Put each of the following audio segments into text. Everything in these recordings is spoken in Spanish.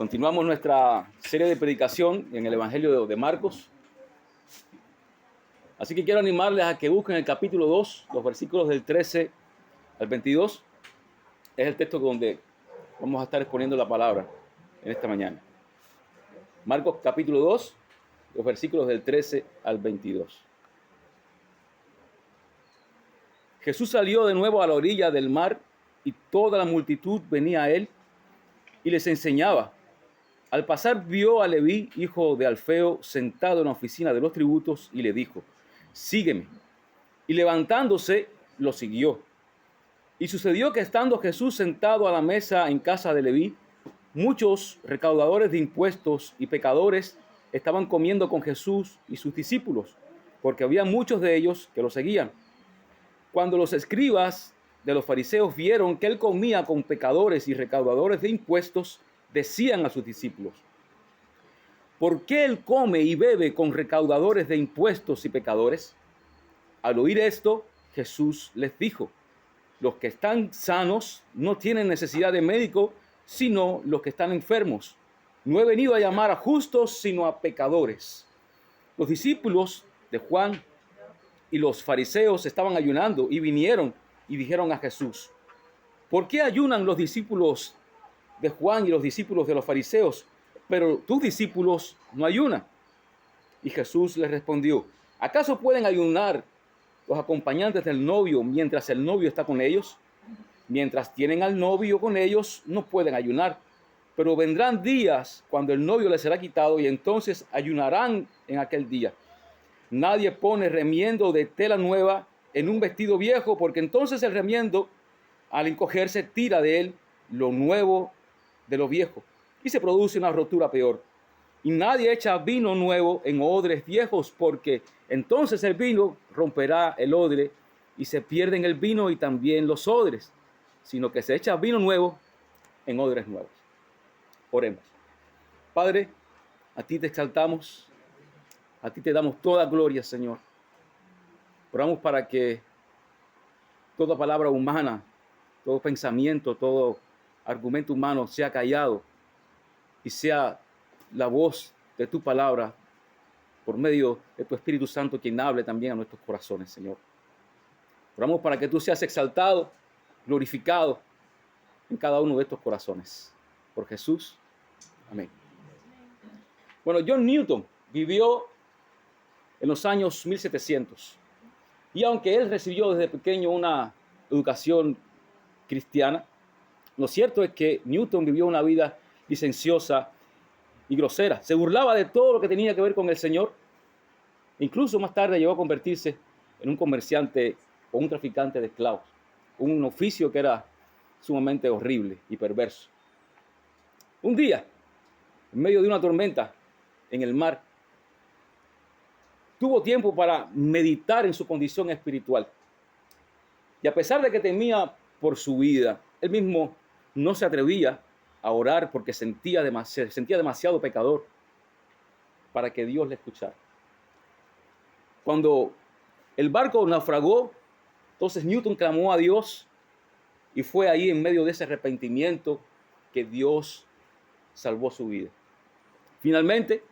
Continuamos nuestra serie de predicación en el Evangelio de Marcos. Así que quiero animarles a que busquen el capítulo 2, los versículos del 13 al 22. Es el texto donde vamos a estar exponiendo la palabra en esta mañana. Marcos capítulo 2, los versículos del 13 al 22. Jesús salió de nuevo a la orilla del mar y toda la multitud venía a él y les enseñaba. Al pasar vio a Leví, hijo de Alfeo, sentado en la oficina de los tributos y le dijo: sígueme. Y levantándose, lo siguió. Y sucedió que estando Jesús sentado a la mesa en casa de Leví, muchos recaudadores de impuestos y pecadores estaban comiendo con Jesús y sus discípulos, porque había muchos de ellos que lo seguían. Cuando los escribas de los fariseos vieron que él comía con pecadores y recaudadores de impuestos, decían a sus discípulos: ¿por qué él come y bebe con recaudadores de impuestos y pecadores? Al oír esto, Jesús les dijo: los que están sanos no tienen necesidad de médico, sino los que están enfermos. No he venido a llamar a justos, sino a pecadores. Los discípulos de Juan y los fariseos estaban ayunando y vinieron y dijeron a Jesús: ¿por qué ayunan los discípulos de Juan y los discípulos de los fariseos, pero tus discípulos no ayunan? Y Jesús les respondió: ¿acaso pueden ayunar los acompañantes del novio mientras el novio está con ellos? Mientras tienen al novio con ellos, no pueden ayunar. Pero vendrán días cuando el novio les será quitado y entonces ayunarán en aquel día. Nadie pone remiendo de tela nueva en un vestido viejo, porque entonces el remiendo, al encogerse, tira de él lo nuevo de lo viejo y se produce una rotura peor. Y nadie echa vino nuevo en odres viejos, porque entonces el vino romperá el odre y se pierden el vino y también los odres, sino que se echa vino nuevo en odres nuevos. Oremos. Padre, a ti te exaltamos, a ti te damos toda gloria, Señor. Oramos para que toda palabra humana, todo pensamiento, todo argumento humano sea callado y sea la voz de tu palabra por medio de tu Espíritu Santo quien hable también a nuestros corazones, Señor. Oramos para que tú seas exaltado, glorificado en cada uno de estos corazones. Por Jesús. Amén. Bueno, John Newton vivió en los años 1700. Y aunque él recibió desde pequeño una educación cristiana, lo cierto es que Newton vivió una vida licenciosa y grosera. Se burlaba de todo lo que tenía que ver con el Señor. Incluso más tarde llegó a convertirse en un comerciante o un traficante de esclavos. Un oficio que era sumamente horrible y perverso. Un día, en medio de una tormenta en el mar, tuvo tiempo para meditar en su condición espiritual. Y a pesar de que temía por su vida, él mismo no se atrevía a orar porque se sentía demasiado pecador para que Dios le escuchara. Cuando el barco naufragó, entonces Newton clamó a Dios y fue ahí en medio de ese arrepentimiento que Dios salvó su vida. Finalmente,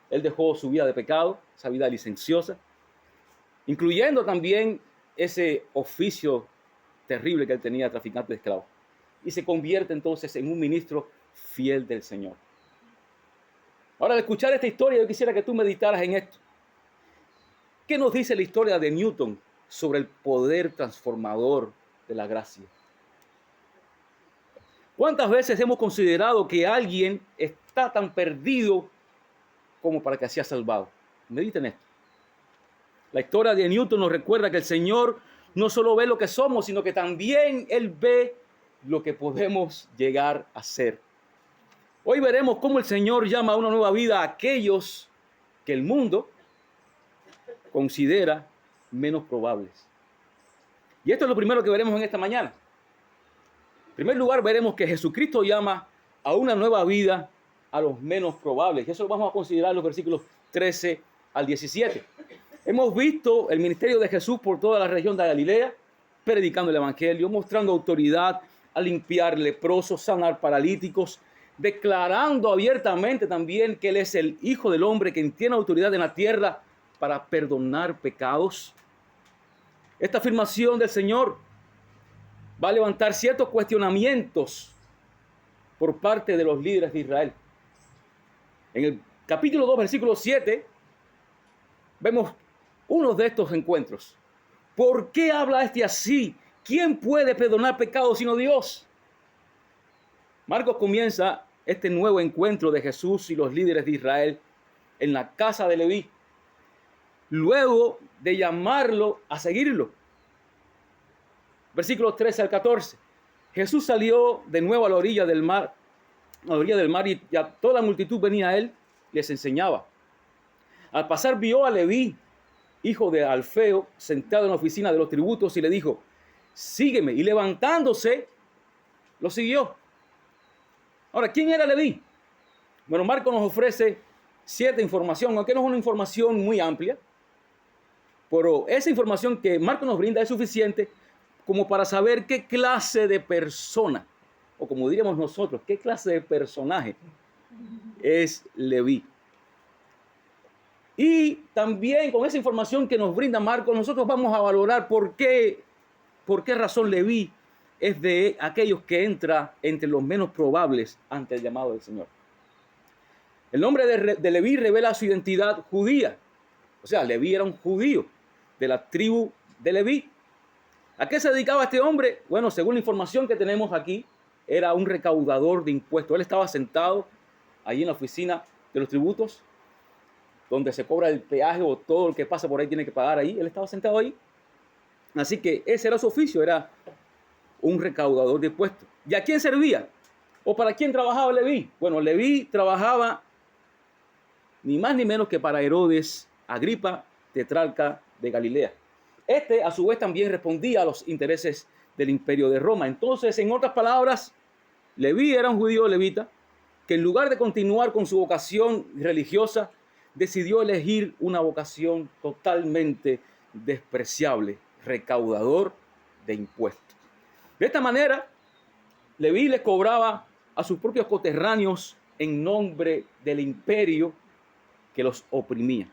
él dejó su vida de pecado, esa vida licenciosa, incluyendo también ese oficio terrible que él tenía, traficante de esclavos. Y se convierte entonces en un ministro fiel del Señor. Ahora, al escuchar esta historia, yo quisiera que tú meditaras en esto. ¿Qué nos dice la historia de Newton sobre el poder transformador de la gracia? ¿Cuántas veces hemos considerado que alguien está tan perdido como para que sea salvado? Mediten esto. La historia de Newton nos recuerda que el Señor no solo ve lo que somos, sino que también Él ve lo que podemos llegar a ser. Hoy veremos cómo el Señor llama a una nueva vida a aquellos que el mundo considera menos probables. Y esto es lo primero que veremos en esta mañana. En primer lugar, veremos que Jesucristo llama a una nueva vida a los menos probables. Y eso lo vamos a considerar en los versículos 13 al 17. Hemos visto el ministerio de Jesús por toda la región de Galilea, predicando el evangelio, mostrando autoridad a limpiar leprosos, sanar paralíticos, declarando abiertamente también que Él es el Hijo del Hombre, quien tiene autoridad en la tierra para perdonar pecados. Esta afirmación del Señor va a levantar ciertos cuestionamientos por parte de los líderes de Israel. En el capítulo 2, versículo 7, vemos uno de estos encuentros. ¿Por qué habla este así? ¿Quién puede perdonar pecados sino Dios? Marcos comienza este nuevo encuentro de Jesús y los líderes de Israel en la casa de Leví, luego de llamarlo a seguirlo. Versículos 13 al 14. Jesús salió de nuevo a la orilla del mar, y ya toda la multitud venía a él y les enseñaba. Al pasar vio a Leví, hijo de Alfeo, sentado en la oficina de los tributos, y le dijo: sígueme. Y levantándose, lo siguió. Ahora, ¿quién era Leví? Bueno, Marcos nos ofrece cierta información, aunque no es una información muy amplia, pero esa información que Marcos nos brinda es suficiente como para saber qué clase de persona, o como diríamos nosotros, qué clase de personaje es Leví. Y también con esa información que nos brinda Marcos, nosotros vamos a valorar por qué razón Leví es de aquellos que entra entre los menos probables ante el llamado del Señor. El nombre de Leví revela su identidad judía. O sea, Leví era un judío de la tribu de Leví. ¿A qué se dedicaba este hombre? Bueno, según la información que tenemos aquí, era un recaudador de impuestos. Él estaba sentado allí en la oficina de los tributos, donde se cobra el peaje o todo el que pasa por ahí tiene que pagar ahí. Él estaba sentado ahí. Así que ese era su oficio, era un recaudador de impuestos. ¿Y a quién servía? ¿O para quién trabajaba Leví? Bueno, Leví trabajaba ni más ni menos que para Herodes Agripa, tetrarca de Galilea. Este, a su vez, también respondía a los intereses del imperio de Roma. Entonces, en otras palabras, Leví era un judío levita que en lugar de continuar con su vocación religiosa, decidió elegir una vocación totalmente despreciable, recaudador de impuestos. De esta manera, Leví le cobraba a sus propios coterráneos en nombre del imperio que los oprimía.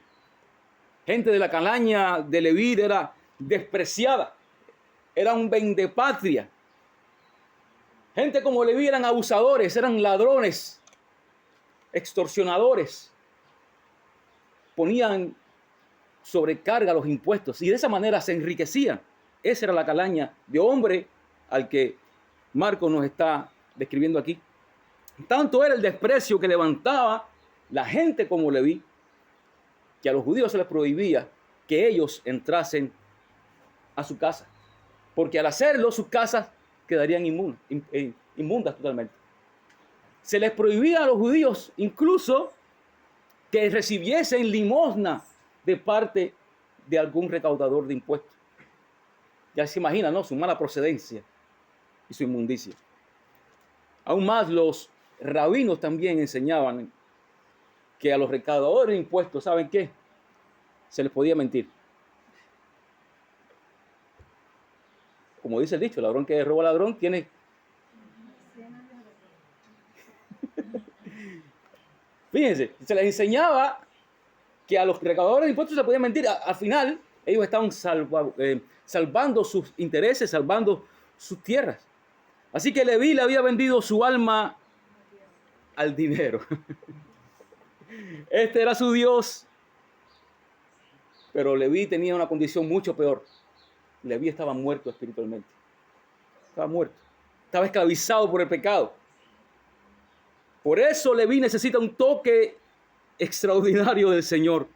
Gente de la calaña de Leví era despreciada, era un vendepatria. Gente como Leví eran abusadores, eran ladrones, extorsionadores. Ponían sobrecarga los impuestos y de esa manera se enriquecían. Esa era la calaña de hombre al que Marcos nos está describiendo aquí. Tanto era el desprecio que levantaba la gente como Leví, que a los judíos se les prohibía que ellos entrasen a su casa, porque al hacerlo sus casas quedarían inmundas totalmente. Se les prohibía a los judíos incluso que recibiesen limosna de parte de algún recaudador de impuestos. Ya se imagina, ¿no?, su mala procedencia y su inmundicia. Aún más, los rabinos también enseñaban que a los recaudadores de impuestos, ¿saben qué? Se les podía mentir. Como dice el dicho, el ladrón que roba al ladrón tiene... Fíjense, se les enseñaba que a los recaudadores de impuestos se podía mentir. Al final, ellos estaban salvando sus intereses, salvando sus tierras. Así que Leví le había vendido su alma al dinero. Este era su Dios. Pero Leví tenía una condición mucho peor. Leví estaba muerto espiritualmente. Estaba muerto. Estaba esclavizado por el pecado. Por eso Leví necesita un toque extraordinario del Señor.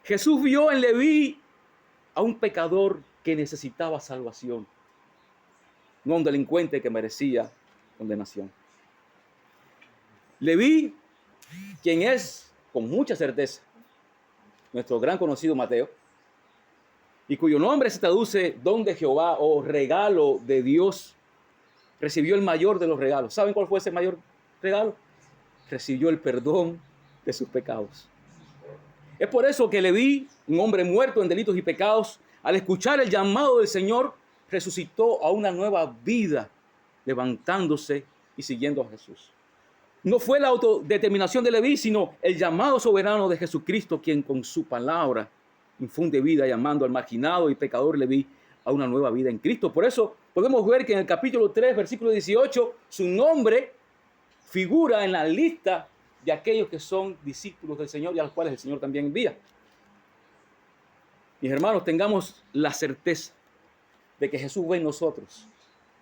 Jesús vio en Leví a un pecador que necesitaba salvación, no a un delincuente que merecía condenación. Leví, quien es con mucha certeza nuestro gran conocido Mateo, y cuyo nombre se traduce don de Jehová o regalo de Dios, recibió el mayor de los regalos. ¿Saben cuál fue ese mayor regalo? Recibió el perdón de sus pecados. Es por eso que Leví, un hombre muerto en delitos y pecados, al escuchar el llamado del Señor, resucitó a una nueva vida, levantándose y siguiendo a Jesús. No fue la autodeterminación de Leví, sino el llamado soberano de Jesucristo, quien con su palabra infunde vida, llamando al marginado y pecador Leví a una nueva vida en Cristo. Por eso podemos ver que en el capítulo 3, versículo 18, su nombre figura en la lista de aquellos que son discípulos del Señor y a los cuales el Señor también envía. Mis hermanos, tengamos la certeza de que Jesús ve en nosotros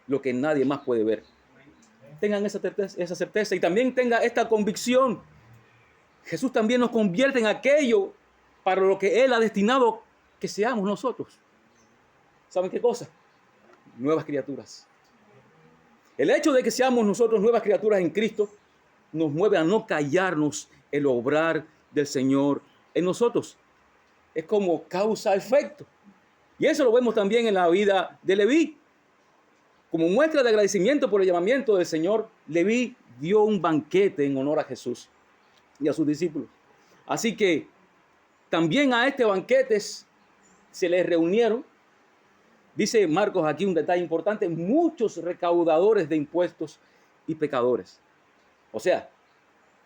lo que nadie más puede ver. Tengan esa certeza y también tenga esta convicción. Jesús también nos convierte en aquello para lo que Él ha destinado que seamos nosotros. ¿Saben qué cosa? Nuevas criaturas. El hecho de que seamos nosotros nuevas criaturas en Cristo nos mueve a no callarnos el obrar del Señor en nosotros. Es como causa-efecto. Y eso lo vemos también en la vida de Leví. Como muestra de agradecimiento por el llamamiento del Señor, Leví dio un banquete en honor a Jesús y a sus discípulos. Así que también a este banquete se les reunieron, dice Marcos aquí un detalle importante, muchos recaudadores de impuestos y pecadores. O sea,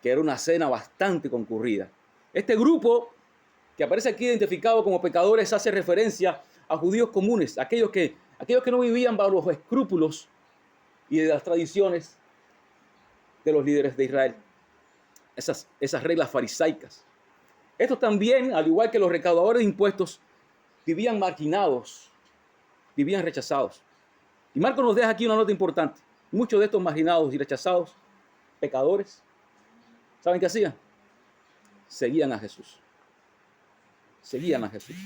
que era una cena bastante concurrida. Este grupo que aparece aquí identificado como pecadores hace referencia a judíos comunes, aquellos que no vivían bajo los escrúpulos y de las tradiciones de los líderes de Israel. Esas reglas farisaicas. Estos también, al igual que los recaudadores de impuestos, vivían marginados, vivían rechazados. Y Marcos nos deja aquí una nota importante. Muchos de estos marginados y rechazados, pecadores, ¿saben qué hacían? Seguían a Jesús. Seguían a Jesús.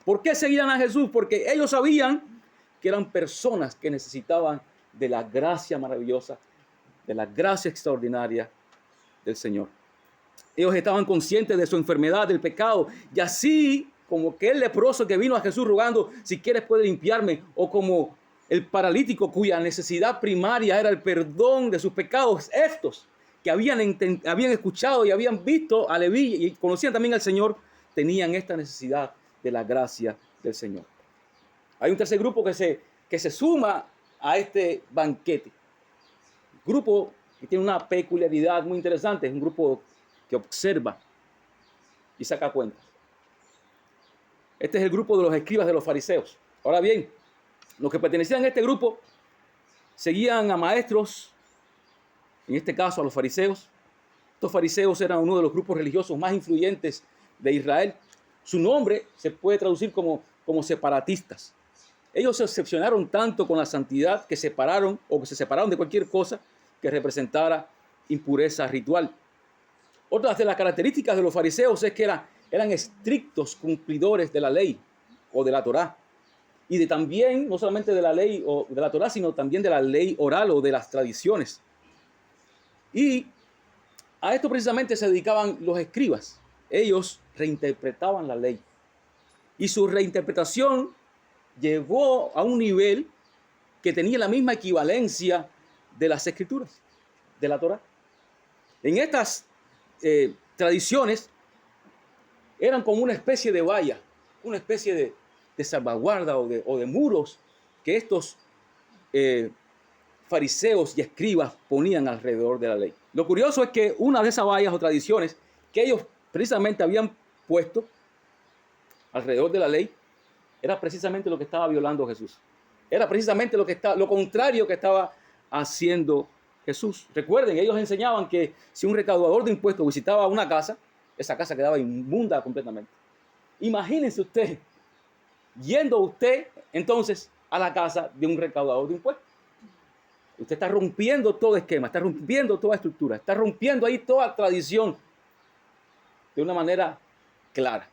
¿Por qué seguían a Jesús? Porque ellos sabían que eran personas que necesitaban de la gracia maravillosa, de la gracia extraordinaria del Señor. Ellos estaban conscientes de su enfermedad, del pecado, y así como aquel leproso que vino a Jesús rogando, si quieres puede limpiarme, o como el paralítico cuya necesidad primaria era el perdón de sus pecados, estos que habían escuchado y habían visto a Leví y conocían también al Señor, tenían esta necesidad de la gracia del Señor. Hay un tercer grupo que se suma a este banquete. Grupo que tiene una peculiaridad muy interesante, es un grupo que observa y saca cuentas. Este es el grupo de los escribas de los fariseos. Ahora bien, los que pertenecían a este grupo seguían a maestros, en este caso a los fariseos. Estos fariseos eran uno de los grupos religiosos más influyentes de Israel. Su nombre se puede traducir como separatistas. Ellos se obsesionaron tanto con la santidad que se separaron de cualquier cosa que representara impureza ritual. Otras de las características de los fariseos es que eran estrictos cumplidores de la ley o de la Torá. Y también, no solamente de la ley o de la Torá, sino también de la ley oral o de las tradiciones. Y a esto precisamente se dedicaban los escribas. Ellos reinterpretaban la ley. Y su reinterpretación llegó a un nivel que tenía la misma equivalencia de las escrituras, de la Torá. En estas tradiciones eran como una especie de valla, una especie de salvaguarda o de muros que estos fariseos y escribas ponían alrededor de la ley. Lo curioso es que una de esas vallas o tradiciones que ellos precisamente habían puesto alrededor de la ley era precisamente lo que estaba violando Jesús. Era precisamente lo contrario que estaba haciendo Jesús. Recuerden, ellos enseñaban que si un recaudador de impuestos visitaba una casa, esa casa quedaba inmunda completamente. Imagínense usted, yendo usted entonces a la casa de un recaudador de impuestos. Usted está rompiendo todo esquema, está rompiendo toda estructura, está rompiendo ahí toda tradición de una manera clara.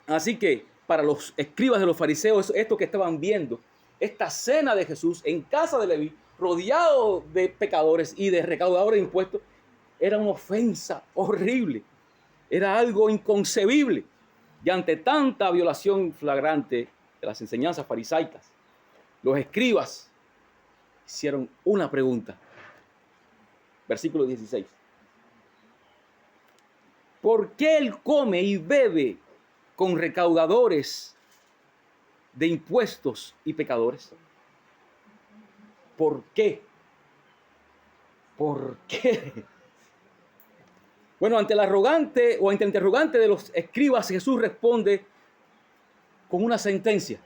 Así que para los escribas de los fariseos, esto que estaban viendo, esta cena de Jesús en casa de Leví, rodeado de pecadores y de recaudadores de impuestos, era una ofensa horrible, era algo inconcebible. Y ante tanta violación flagrante de las enseñanzas farisaicas, los escribas hicieron una pregunta. Versículo 16. ¿Por qué él come y bebe con recaudadores de impuestos y pecadores? ¿Por qué? ¿Por qué? Bueno, ante el arrogante o ante el interrogante de los escribas, Jesús responde con una sentencia.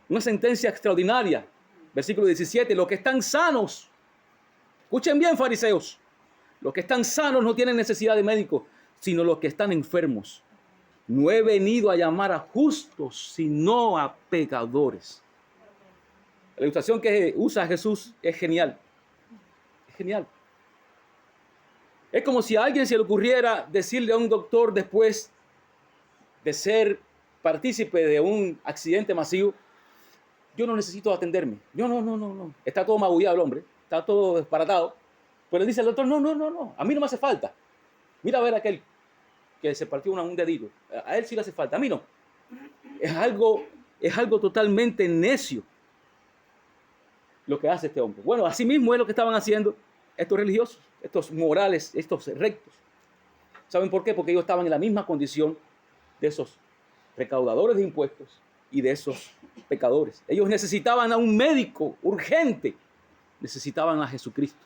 Una sentencia extraordinaria. Versículo 17, los que están sanos, escuchen bien, fariseos, los que están sanos no tienen necesidad de médico, sino los que están enfermos. No he venido a llamar a justos, sino a pecadores. La ilustración que usa Jesús es genial. Es genial. Es como si a alguien se le ocurriera decirle a un doctor después de ser partícipe de un accidente masivo: yo no necesito atenderme. Yo no. Está todo magullado el hombre, está todo desbaratado. Pero dice el doctor: no, a mí no me hace falta. Mira a ver a aquel que se partió un dedito. A él sí le hace falta, a mí no. Es algo totalmente necio lo que hace este hombre. Bueno, así mismo es lo que estaban haciendo estos religiosos, estos morales, estos rectos. ¿Saben por qué? Porque ellos estaban en la misma condición de esos recaudadores de impuestos y de esos pecadores. Ellos necesitaban a un médico urgente, necesitaban a Jesucristo.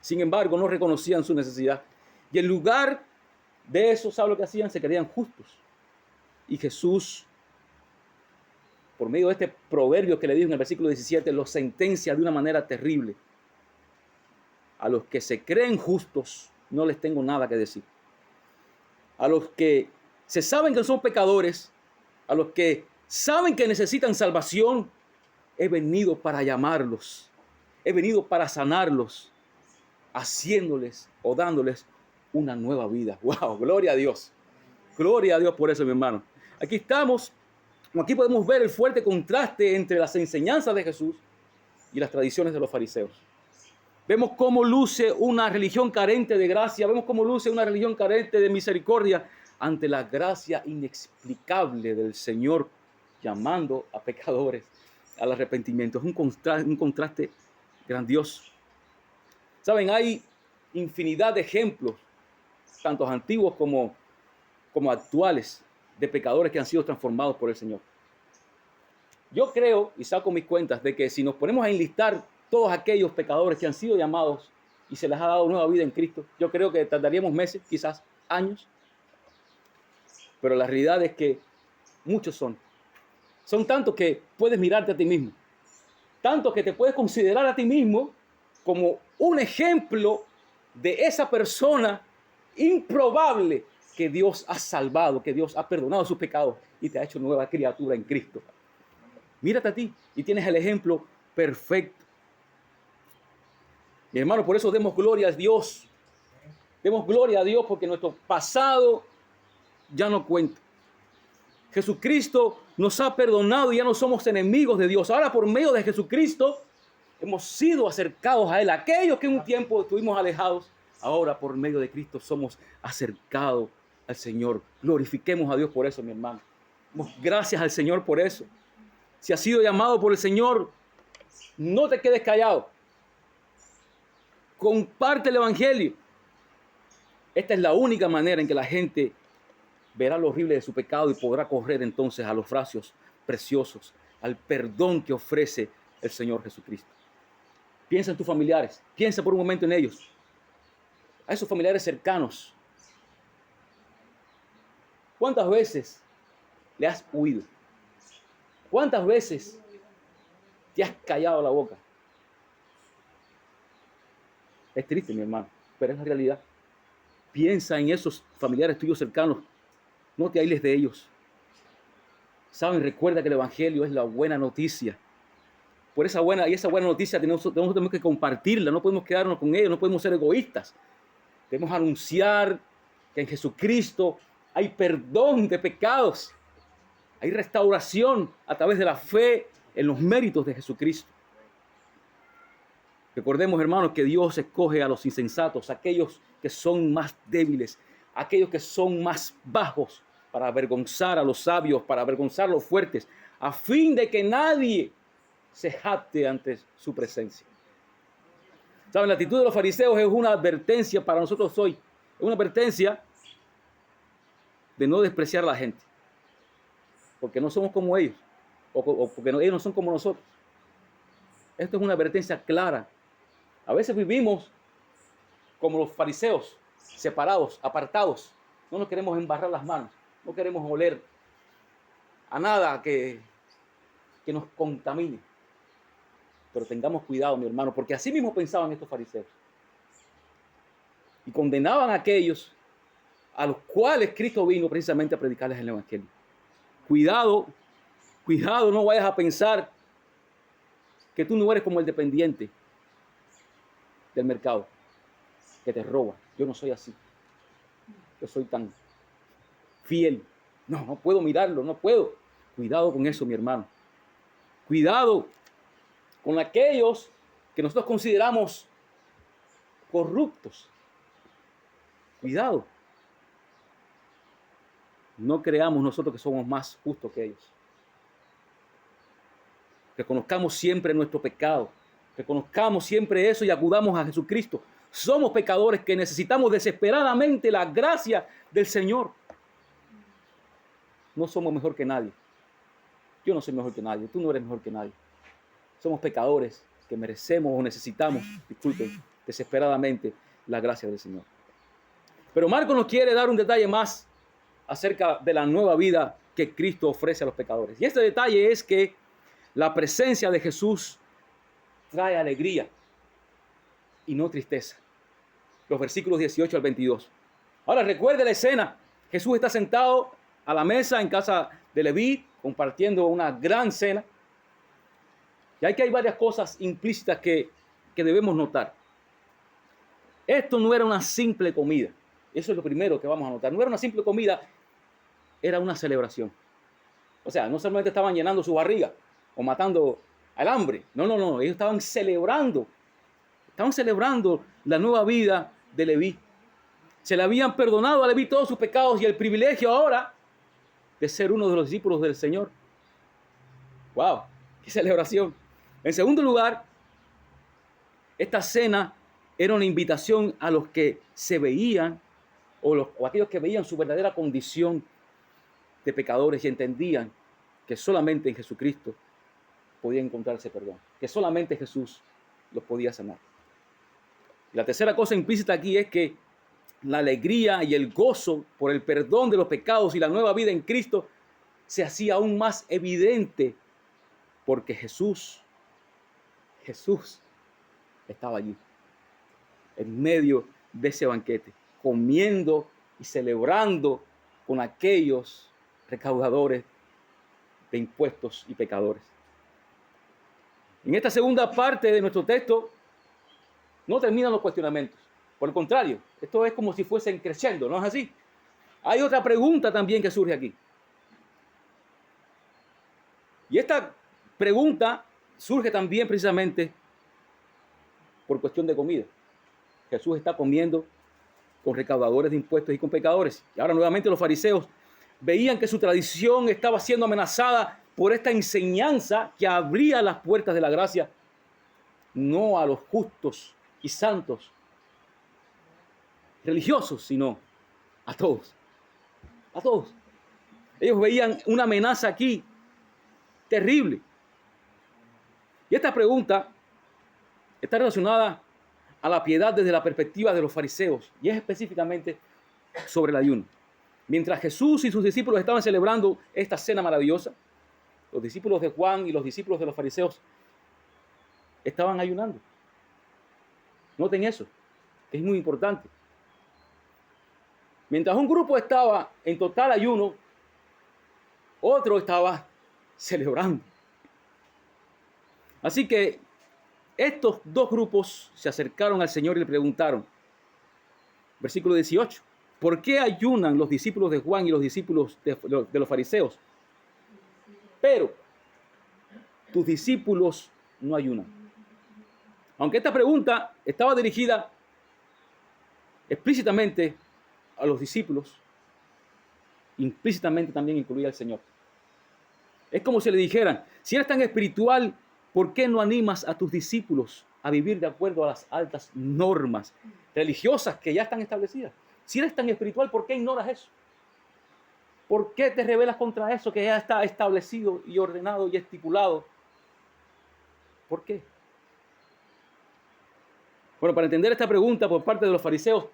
Sin embargo, no reconocían su necesidad. Y en lugar de eso, ¿saben lo que hacían? Se creían justos. Y Jesús, por medio de este proverbio que le dijo en el versículo 17, los sentencia de una manera terrible. A los que se creen justos, no les tengo nada que decir. A los que se saben que son pecadores, a los que saben que necesitan salvación, he venido para llamarlos, he venido para sanarlos, haciéndoles o dándoles una nueva vida. ¡Wow! Gloria a Dios. Gloria a Dios por eso, mi hermano. Aquí podemos ver el fuerte contraste entre las enseñanzas de Jesús y las tradiciones de los fariseos. Vemos cómo luce una religión carente de gracia, vemos cómo luce una religión carente de misericordia ante la gracia inexplicable del Señor llamando a pecadores al arrepentimiento. Es un contraste grandioso. Saben, hay infinidad de ejemplos, tanto antiguos como actuales, de pecadores que han sido transformados por el Señor. Yo creo, y saco mis cuentas, de que si nos ponemos a enlistar todos aquellos pecadores que han sido llamados y se les ha dado nueva vida en Cristo, yo creo que tardaríamos meses, quizás años. Pero la realidad es que muchos son. Son tantos que puedes mirarte a ti mismo. Tantos que te puedes considerar a ti mismo como un ejemplo de esa persona improbable que Dios ha salvado, que Dios ha perdonado sus pecados y te ha hecho nueva criatura en Cristo. Mírate a ti y tienes el ejemplo perfecto. Mi hermano, por eso demos gloria a Dios. Demos gloria a Dios porque nuestro pasado ya no cuenta. Jesucristo nos ha perdonado y ya no somos enemigos de Dios. Ahora, por medio de Jesucristo, hemos sido acercados a Él. Aquellos que en un tiempo estuvimos alejados, ahora por medio de Cristo somos acercados al Señor. Glorifiquemos a Dios por eso, mi hermano. Gracias al Señor por eso. Si has sido llamado por el Señor, no te quedes callado. Comparte el Evangelio. Esta es la única manera en que la gente verá lo horrible de su pecado y podrá correr entonces a los brazos preciosos, al perdón que ofrece el Señor Jesucristo. Piensa en tus familiares, piensa por un momento en ellos, a esos familiares cercanos. ¿Cuántas veces le has huido? ¿Cuántas veces te has callado la boca? Es triste, mi hermano, pero es la realidad. Piensa en esos familiares tuyos cercanos. No te aísles de ellos. Saben, recuerda que el Evangelio es la buena noticia. Por esa buena noticia tenemos que compartirla. No podemos quedarnos con ella, no podemos ser egoístas. Debemos anunciar que en Jesucristo hay perdón de pecados. Hay restauración a través de la fe en los méritos de Jesucristo. Recordemos, hermanos, que Dios escoge a los insensatos, aquellos que son más débiles, aquellos que son más bajos, para avergonzar a los sabios, para avergonzar a los fuertes, a fin de que nadie se jacte ante su presencia. ¿Saben? La actitud de los fariseos es una advertencia para nosotros hoy. Es una advertencia de no despreciar a la gente, porque no somos como ellos, o porque ellos no son como nosotros. Esto es una advertencia clara A veces vivimos como los fariseos, separados, apartados. No nos queremos embarrar las manos, no queremos oler a nada que nos contamine. Pero tengamos cuidado, mi hermano, porque así mismo pensaban estos fariseos. Y condenaban a aquellos a los cuales Cristo vino precisamente a predicarles el evangelio. Cuidado, cuidado, no vayas a pensar que tú no eres como el dependiente del mercado, que te roba. Yo no soy así. Yo soy tan fiel. No puedo mirarlo, no puedo. Cuidado con eso, mi hermano. Cuidado con aquellos que nosotros consideramos corruptos. Cuidado. No creamos nosotros que somos más justos que ellos. Reconozcamos siempre nuestro pecado. Reconozcamos siempre eso y acudamos a Jesucristo. Somos pecadores que necesitamos desesperadamente la gracia del Señor. No somos mejor que nadie. Yo no soy mejor que nadie. Tú no eres mejor que nadie. Somos pecadores que merecemos o necesitamos, disculpen, desesperadamente la gracia del Señor. Pero Marcos nos quiere dar un detalle más acerca de la nueva vida que Cristo ofrece a los pecadores. Y este detalle es que la presencia de Jesús trae alegría y no tristeza. Los versículos 18 al 22. Ahora recuerde la escena. Jesús está sentado a la mesa en casa de Leví, compartiendo una gran cena. Y aquí hay varias cosas implícitas que debemos notar. Esto no era una simple comida. Eso es lo primero que vamos a notar. No era una simple comida, era una celebración. O sea, no solamente estaban llenando su barriga o matando al hambre. No. Ellos estaban celebrando. Estaban celebrando la nueva vida de Leví. Se le habían perdonado a Leví todos sus pecados y el privilegio ahora de ser uno de los discípulos del Señor. ¡Wow! ¡Qué celebración! En segundo lugar, esta cena era una invitación a los que se veían o aquellos que veían su verdadera condición de pecadores y entendían que solamente en Jesucristo podía encontrarse perdón, que solamente Jesús los podía sanar. Y la tercera cosa implícita aquí es que la alegría y el gozo por el perdón de los pecados y la nueva vida en Cristo se hacía aún más evidente porque Jesús estaba allí, en medio de ese banquete, comiendo y celebrando con aquellos recaudadores de impuestos y pecadores. En esta segunda parte de nuestro texto no terminan los cuestionamientos. Por el contrario, esto es como si fuesen creciendo, ¿no es así? Hay otra pregunta también que surge aquí. Y esta pregunta surge también precisamente por cuestión de comida. Jesús está comiendo con recaudadores de impuestos y con pecadores. Y ahora nuevamente los fariseos veían que su tradición estaba siendo amenazada por esta enseñanza que abría las puertas de la gracia, no a los justos y santos religiosos, sino a todos. A todos. Ellos veían una amenaza aquí terrible. Y esta pregunta está relacionada a la piedad desde la perspectiva de los fariseos, y es específicamente sobre el ayuno. Mientras Jesús y sus discípulos estaban celebrando esta cena maravillosa, los discípulos de Juan y los discípulos de los fariseos estaban ayunando. Noten eso, que es muy importante. Mientras un grupo estaba en total ayuno, otro estaba celebrando. Así que estos dos grupos se acercaron al Señor y le preguntaron, versículo 18, ¿por qué ayunan los discípulos de Juan y los discípulos de los fariseos? Pero tus discípulos no ayunan. Aunque esta pregunta estaba dirigida explícitamente a los discípulos, implícitamente también incluía al Señor. Es como si le dijeran, si eres tan espiritual, ¿por qué no animas a tus discípulos a vivir de acuerdo a las altas normas religiosas que ya están establecidas? Si eres tan espiritual, ¿por qué ignoras eso? ¿Por qué te rebelas contra eso que ya está establecido y ordenado y estipulado? ¿Por qué? Bueno, para entender esta pregunta por parte de los fariseos,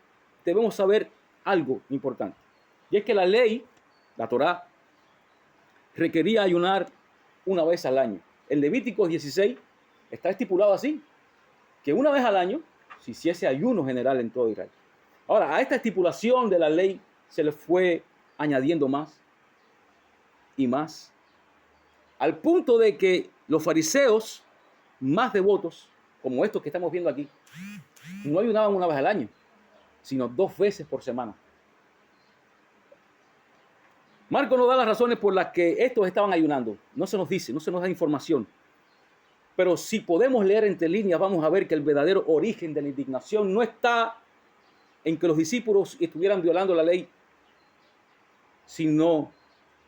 debemos saber algo importante. Y es que la ley, la Torá, requería ayunar una vez al año. En Levíticos 16 está estipulado así, que una vez al año se hiciese ayuno general en todo Israel. Ahora, a esta estipulación de la ley se le fue añadiendo más y más, al punto de que los fariseos más devotos, como estos que estamos viendo aquí, no ayunaban una vez al año, sino 2 veces por semana. Marcos nos da las razones por las que estos estaban ayunando. No se nos dice, no se nos da información. Pero si podemos leer entre líneas, vamos a ver que el verdadero origen de la indignación no está en que los discípulos estuvieran violando la ley, sino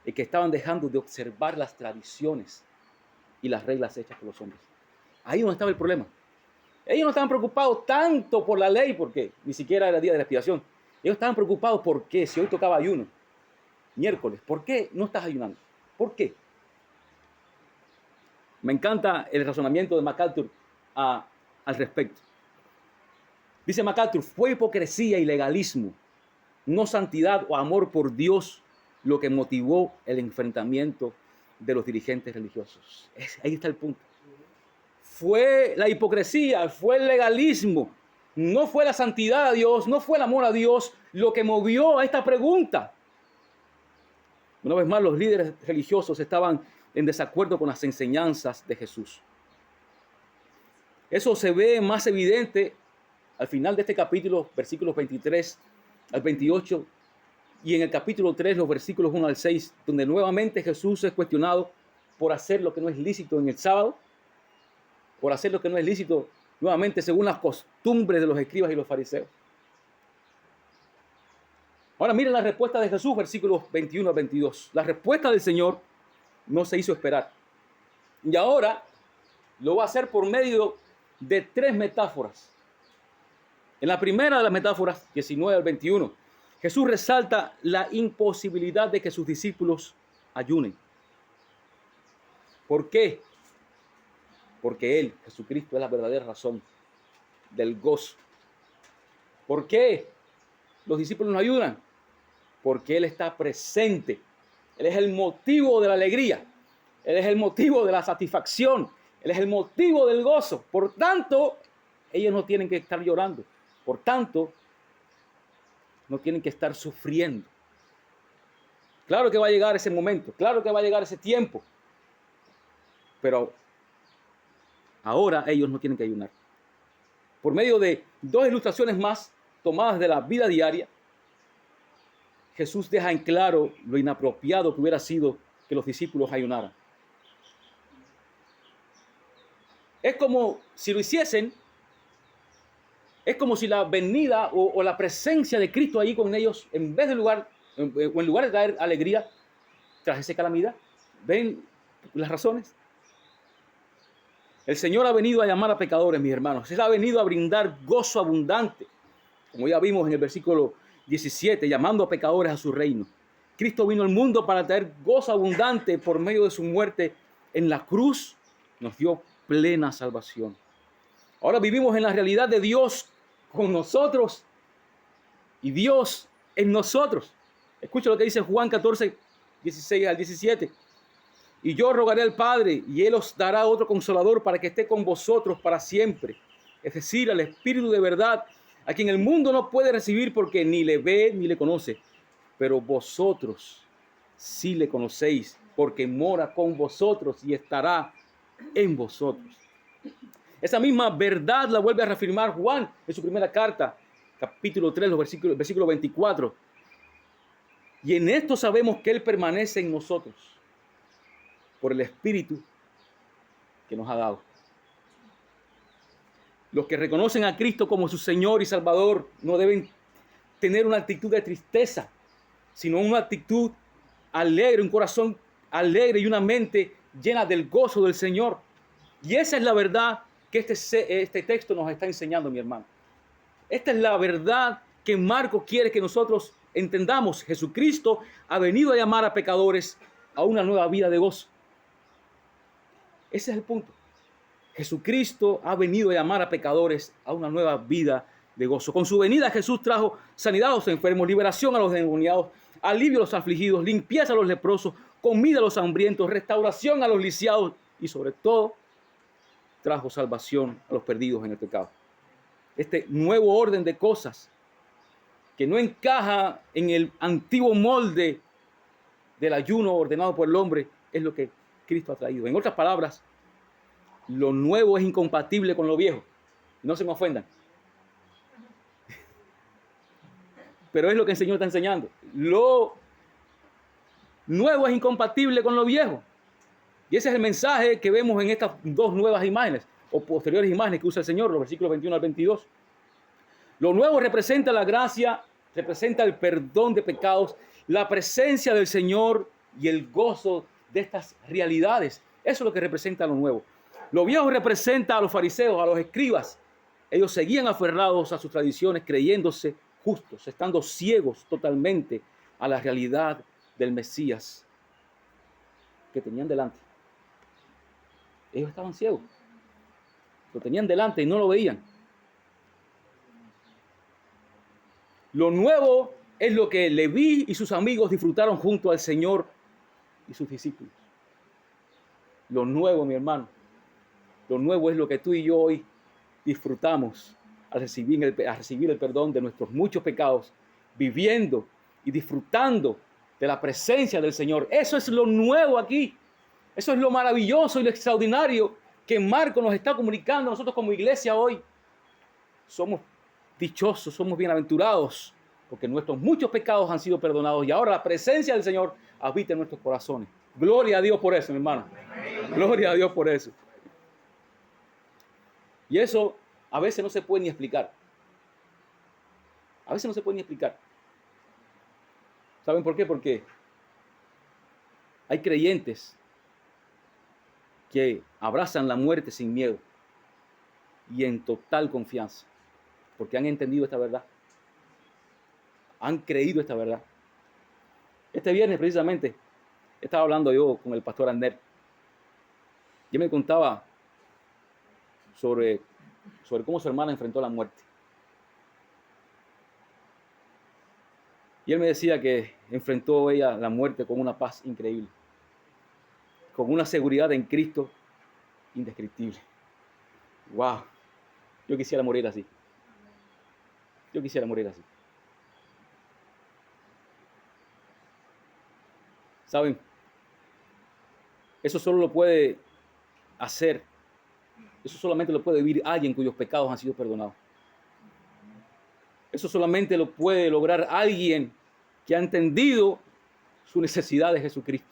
en que estaban dejando de observar las tradiciones y las reglas hechas por los hombres. Ahí no estaba el problema. Ellos no estaban preocupados tanto por la ley, porque ni siquiera era día de la expiación. Ellos estaban preocupados porque si hoy tocaba ayuno, miércoles, ¿por qué no estás ayunando? ¿Por qué? Me encanta el razonamiento de MacArthur al respecto. Dice MacArthur, fue hipocresía y legalismo, no santidad o amor por Dios lo que motivó el enfrentamiento de los dirigentes religiosos. Ahí está el punto. Fue la hipocresía, fue el legalismo, no fue la santidad a Dios, no fue el amor a Dios lo que movió a esta pregunta. Una vez más, los líderes religiosos estaban en desacuerdo con las enseñanzas de Jesús. Eso se ve más evidente al final de este capítulo, versículos 23 al 28, y en el capítulo 3, los versículos 1 al 6, donde nuevamente Jesús es cuestionado por hacer lo que no es lícito en el sábado, por hacer lo que no es lícito, nuevamente según las costumbres de los escribas y los fariseos. Ahora miren la respuesta de Jesús, versículos 21 al 22. La respuesta del Señor no se hizo esperar. Y ahora lo va a hacer por medio de 3 metáforas. En la primera de las metáforas, 19 al 21, Jesús resalta la imposibilidad de que sus discípulos ayunen. ¿Por qué? Porque Él, Jesucristo, es la verdadera razón del gozo. ¿Por qué los discípulos no ayunan? Porque Él está presente. Él es el motivo de la alegría. Él es el motivo de la satisfacción. Él es el motivo del gozo. Por tanto, ellos no tienen que estar llorando. Por tanto, no tienen que estar sufriendo. Claro que va a llegar ese momento. Claro que va a llegar ese tiempo. Pero ahora ellos no tienen que ayunar. Por medio de 2 ilustraciones más tomadas de la vida diaria, Jesús deja en claro lo inapropiado que hubiera sido que los discípulos ayunaran. Es como si lo hiciesen, es como si la venida o la presencia de Cristo ahí con ellos, en lugar de traer alegría, trajese calamidad. ¿Ven las razones? El Señor ha venido a llamar a pecadores, mis hermanos. Él ha venido a brindar gozo abundante, como ya vimos en el versículo 17, llamando a pecadores a su reino. Cristo vino al mundo para traer gozo abundante por medio de su muerte en la cruz. Nos dio plena salvación. Ahora vivimos en la realidad de Dios con nosotros y Dios en nosotros. Escucha lo que dice Juan 14, 16 al 17. Y yo rogaré al Padre y Él os dará otro consolador para que esté con vosotros para siempre. Es decir, al Espíritu de verdad, a quien el mundo no puede recibir porque ni le ve ni le conoce. Pero vosotros sí le conocéis porque mora con vosotros y estará en vosotros. Esa misma verdad la vuelve a reafirmar Juan en su primera carta, capítulo 3, versículo 24. Y en esto sabemos que Él permanece en nosotros por el Espíritu que nos ha dado. Los que reconocen a Cristo como su Señor y Salvador no deben tener una actitud de tristeza, sino una actitud alegre, un corazón alegre y una mente llena del gozo del Señor. Y esa es la verdad que este texto nos está enseñando, mi hermano. Esta es la verdad que Marcos quiere que nosotros entendamos. Jesucristo ha venido a llamar a pecadores a una nueva vida de gozo. Ese es el punto. Jesucristo ha venido a llamar a pecadores a una nueva vida de gozo. Con su venida Jesús trajo sanidad a los enfermos, liberación a los endemoniados, alivio a los afligidos, limpieza a los leprosos, comida a los hambrientos, restauración a los lisiados y sobre todo trajo salvación a los perdidos en el pecado. Este nuevo orden de cosas que no encaja en el antiguo molde del ayuno ordenado por el hombre es lo que Cristo ha traído. En otras palabras, lo nuevo es incompatible con lo viejo. No se me ofendan. Pero es lo que el Señor está enseñando. Lo nuevo es incompatible con lo viejo. Y ese es el mensaje que vemos en estas dos nuevas imágenes, o posteriores imágenes que usa el Señor, los versículos 21 al 22. Lo nuevo representa la gracia, representa el perdón de pecados, la presencia del Señor y el gozo de estas realidades. Eso es lo que representa lo nuevo. Lo viejo representa a los fariseos, a los escribas. Ellos seguían aferrados a sus tradiciones, creyéndose justos, estando ciegos totalmente a la realidad del Mesías que tenían delante. Ellos estaban ciegos. Lo tenían delante y no lo veían. Lo nuevo es lo que Leví y sus amigos disfrutaron junto al Señor y sus discípulos. Lo nuevo, mi hermano, lo nuevo es lo que tú y yo hoy disfrutamos al recibir el perdón de nuestros muchos pecados, viviendo y disfrutando de la presencia del Señor. Eso es lo nuevo aquí. Eso es lo maravilloso y lo extraordinario que Marcos nos está comunicando a nosotros como iglesia hoy. Somos dichosos, somos bienaventurados, porque nuestros muchos pecados han sido perdonados y ahora la presencia del Señor habita en nuestros corazones. Gloria a Dios por eso, mi hermano. Gloria a Dios por eso. Y eso a veces no se puede ni explicar. A veces no se puede ni explicar. ¿Saben por qué? Porque hay creyentes que abrazan la muerte sin miedo y en total confianza, porque han entendido esta verdad. Han creído esta verdad. Este viernes precisamente estaba hablando yo con el pastor Ander. Y él me contaba sobre cómo su hermana enfrentó la muerte. Y él me decía que enfrentó ella la muerte con una paz increíble, con una seguridad en Cristo indescriptible. ¡Wow! Yo quisiera morir así. Yo quisiera morir así. ¿Saben? Eso solo lo puede hacer, eso solamente lo puede vivir alguien cuyos pecados han sido perdonados. Eso solamente lo puede lograr alguien que ha entendido su necesidad de Jesucristo.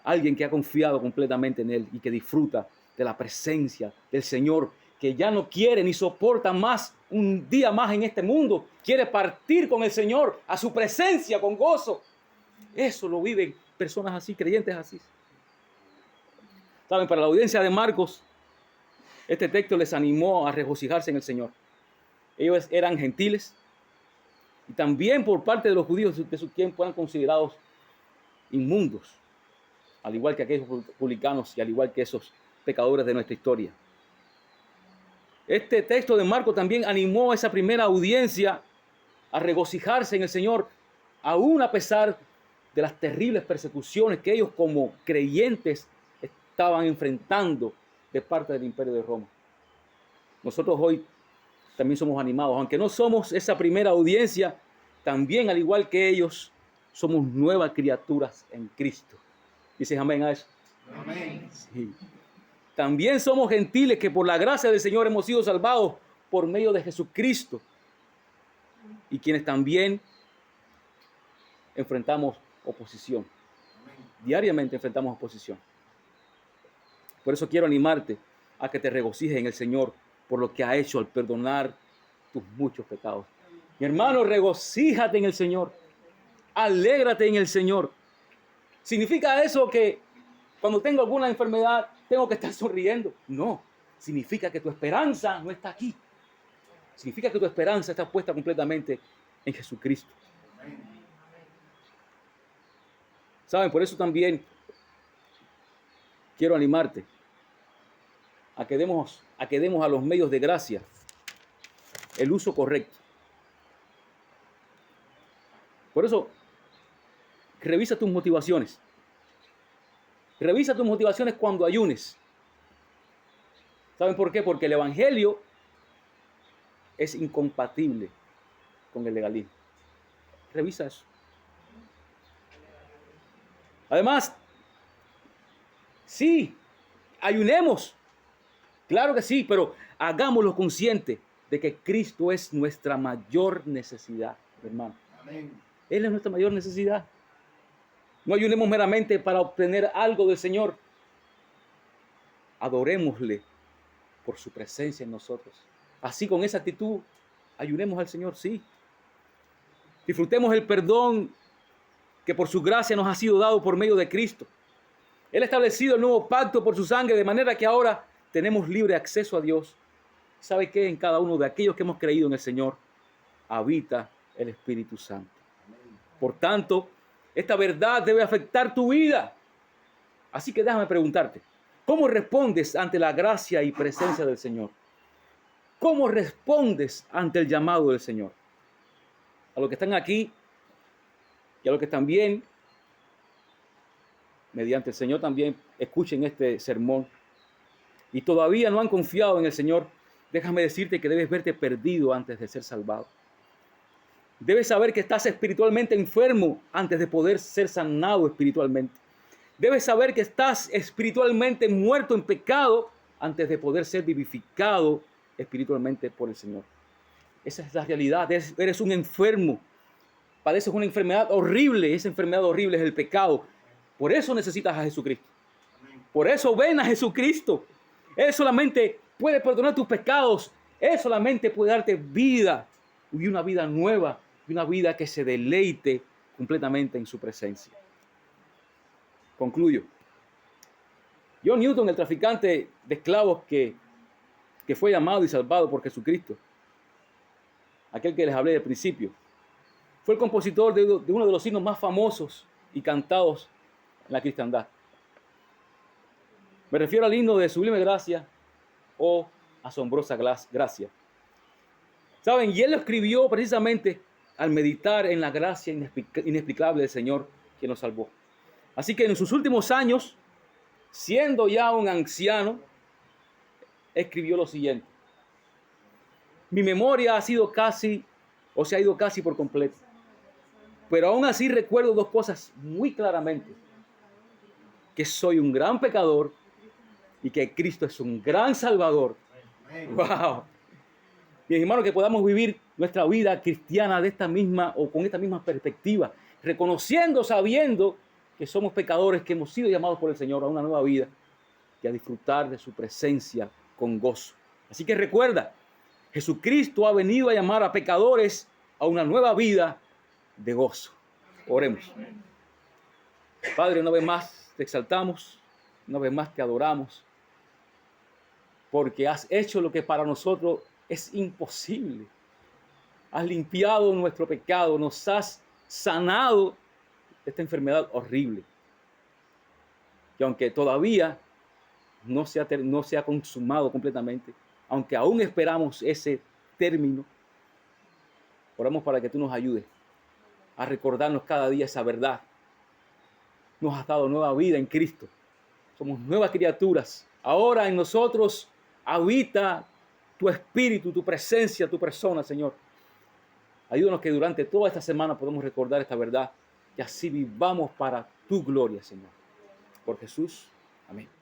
Alguien que ha confiado completamente en Él y que disfruta de la presencia del Señor, que ya no quiere ni soporta más un día más en este mundo. Quiere partir con el Señor a su presencia con gozo. Eso lo viven personas así, creyentes así. Saben, para la audiencia de Marcos, este texto les animó a regocijarse en el Señor. Ellos eran gentiles y también por parte de los judíos de su tiempo eran considerados inmundos, al igual que aquellos publicanos y al igual que esos pecadores de nuestra historia. Este texto de Marcos también animó a esa primera audiencia a regocijarse en el Señor, aún a pesar de las terribles persecuciones que ellos como creyentes estaban enfrentando de parte del Imperio de Roma. Nosotros hoy también somos animados, aunque no somos esa primera audiencia, también al igual que ellos, somos nuevas criaturas en Cristo. ¿Dices amén a eso? Amén. Sí. También somos gentiles que por la gracia del Señor hemos sido salvados por medio de Jesucristo y quienes también enfrentamos oposición. Diariamente enfrentamos oposición. Por eso quiero animarte a que te regocijes en el Señor por lo que ha hecho al perdonar tus muchos pecados. Mi hermano, regocíjate en el Señor. Alégrate en el Señor. ¿Significa eso que cuando tengo alguna enfermedad tengo que estar sonriendo? No. Significa que tu esperanza no está aquí. Significa que tu esperanza está puesta completamente en Jesucristo. ¿Saben? Por eso también quiero animarte a que demos a los medios de gracia el uso correcto. Por eso, revisa tus motivaciones. Revisa tus motivaciones cuando ayunes. ¿Saben por qué? Porque el evangelio es incompatible con el legalismo. Revisa eso. Además, sí, ayunemos. Claro que sí, pero hagámoslo consciente de que Cristo es nuestra mayor necesidad, hermano. Amén. Él es nuestra mayor necesidad. No ayunemos meramente para obtener algo del Señor. Adorémosle por su presencia en nosotros. Así, con esa actitud, ayunemos al Señor, sí. Disfrutemos el perdón que por su gracia nos ha sido dado por medio de Cristo. Él ha establecido el nuevo pacto por su sangre, de manera que ahora tenemos libre acceso a Dios. ¿Sabe qué? En cada uno de aquellos que hemos creído en el Señor habita el Espíritu Santo. Por tanto, esta verdad debe afectar tu vida. Así que déjame preguntarte, ¿cómo respondes ante la gracia y presencia del Señor? ¿Cómo respondes ante el llamado del Señor? A los que están aquí y a los que también, mediante el Señor también, escuchen este sermón y todavía no han confiado en el Señor, déjame decirte que debes verte perdido antes de ser salvado. Debes saber que estás espiritualmente enfermo antes de poder ser sanado espiritualmente. Debes saber que estás espiritualmente muerto en pecado antes de poder ser vivificado espiritualmente por el Señor. Esa es la realidad. Eres un enfermo. Padeces una enfermedad horrible. Esa enfermedad horrible es el pecado. Por eso necesitas a Jesucristo. Por eso ven a Jesucristo. Él solamente puede perdonar tus pecados. Él solamente puede darte vida y una vida nueva. Y una vida que se deleite completamente en su presencia. Concluyo. John Newton, el traficante de esclavos que fue llamado y salvado por Jesucristo, aquel que les hablé al principio, fue el compositor de uno de los himnos más famosos y cantados en la cristiandad. Me refiero al himno de Sublime Gracia o Asombrosa Gracia. ¿Saben? Y él lo escribió precisamente al meditar en la gracia inexplicable del Señor que nos salvó. Así que en sus últimos años, siendo ya un anciano, escribió lo siguiente: mi memoria se ha ido casi por completo, pero aún así recuerdo dos cosas muy claramente: que soy un gran pecador y que Cristo es un gran Salvador. ¡Wow! Mis hermanos, que podamos vivir nuestra vida cristiana de esta misma o con esta misma perspectiva, reconociendo, sabiendo que somos pecadores, que hemos sido llamados por el Señor a una nueva vida y a disfrutar de su presencia con gozo. Así que recuerda, Jesucristo ha venido a llamar a pecadores a una nueva vida de gozo. Oremos. Padre, una vez más te exaltamos, una vez más te adoramos, porque has hecho lo que para nosotros es imposible. Has limpiado nuestro pecado, nos has sanado de esta enfermedad horrible, que aunque todavía no se ha consumado completamente, aunque aún esperamos ese término, oramos para que tú nos ayudes a recordarnos cada día esa verdad. Nos has dado nueva vida en Cristo. Somos nuevas criaturas. Ahora en nosotros habita tu espíritu, tu presencia, tu persona, Señor. Ayúdanos que durante toda esta semana podamos recordar esta verdad y así vivamos para tu gloria, Señor. Por Jesús. Amén.